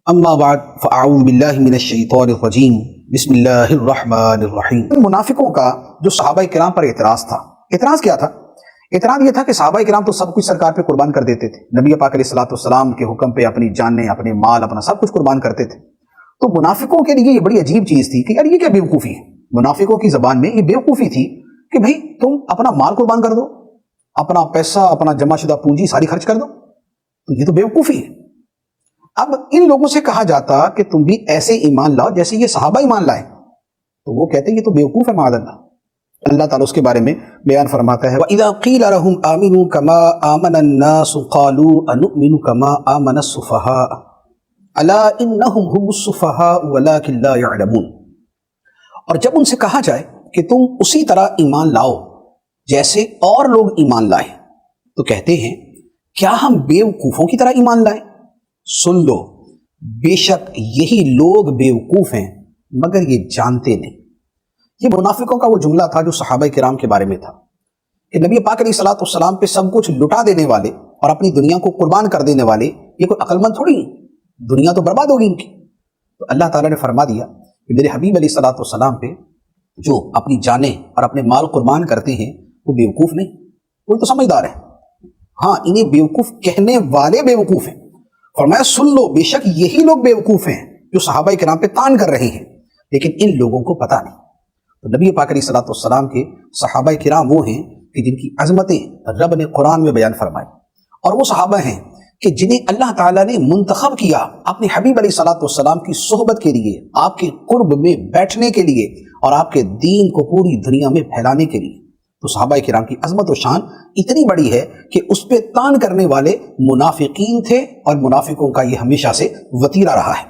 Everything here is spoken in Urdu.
اما بعد فاعوذ باللہ من الشیطان الرجیم بسم اللہ الرحمن الرحیم۔ منافقوں کا جو صحابہ کرام پر اعتراض تھا، اعتراض کیا تھا؟ اعتراض یہ تھا کہ صحابہ کرام تو سب کچھ سرکار پہ قربان کر دیتے تھے، نبی پاک علیہ الصلوۃ والسلام کے حکم پہ اپنی جانیں، اپنے مال، اپنا سب کچھ قربان کرتے تھے۔ تو منافقوں کے لیے یہ بڑی عجیب چیز تھی کہ یار یہ کیا بیوقوفی ہے۔ منافقوں کی زبان میں یہ بیوقوفی تھی کہ بھائی تم اپنا مال قربان کر دو، اپنا پیسہ، اپنا جمع شدہ پونجی ساری خرچ کر دو، تو یہ تو بیوقوفی ہے۔ اب ان لوگوں سے کہا جاتا کہ تم بھی ایسے ایمان لاؤ جیسے یہ صحابہ ایمان لائے، تو وہ کہتے ہیں یہ تو بیوقوف ہے معاذ اللہ۔ اللہ تعالیٰ اس کے بارے میں بیان فرماتا ہے وَإِذَا قِيلَ لَهُمْ آمِنُوا كَمَا آمَنَ النَّاسُ قَالُوا أَنُؤْمِنُ كَمَا آمَنَ السُّفَهَاءُ أَلَا إِنَّهُمْ هُمُ السُّفَهَاءُ وَلَكِنْ لَا يَعْلَمُونَ۔ اور جب ان سے کہا جائے کہ تم اسی طرح ایمان لاؤ جیسے اور لوگ ایمان لائے، تو کہتے ہیں کیا ہم بیوقوفوں کی طرح ایمان لائیں؟ سن لو، بے شک یہی لوگ بیوقوف ہیں مگر یہ جانتے نہیں۔ یہ منافقوں کا وہ جملہ تھا جو صحابہ کرام کے بارے میں تھا کہ نبی پاک علیہ الصلوۃ والسلام پہ سب کچھ لٹا دینے والے اور اپنی دنیا کو قربان کر دینے والے یہ کوئی عقل مند تھوڑی ہیں، دنیا تو برباد ہوگی ان کی۔ تو اللہ تعالیٰ نے فرما دیا کہ میرے حبیب علیہ الصلوۃ والسلام پہ جو اپنی جانیں اور اپنے مال قربان کرتے ہیں وہ بیوقوف نہیں، وہ تو سمجھدار ہے۔ ہاں، انہیں بیوقوف کہنے والے بیوقوف ہیں۔ فرمایا سن لو، بے شک یہی لوگ بیوقوف ہیں جو صحابہ کرام پہ تان کر رہے ہیں، لیکن ان لوگوں کو پتہ نہیں۔ تو نبی پاک علیہ الصلوۃ والسلام کے صحابہ کرام وہ ہیں کہ جن کی عظمتیں رب نے قرآن میں بیان فرمائی، اور وہ صحابہ ہیں کہ جنہیں اللہ تعالیٰ نے منتخب کیا اپنے حبیب علیہ الصلوۃ والسلام کی صحبت کے لیے، آپ کے قرب میں بیٹھنے کے لیے اور آپ کے دین کو پوری دنیا میں پھیلانے کے لیے۔ تو صحابہ کرام کی عظمت و شان اتنی بڑی ہے کہ اس پہ تان کرنے والے منافقین تھے، اور منافقوں کا یہ ہمیشہ سے وتیرہ رہا ہے۔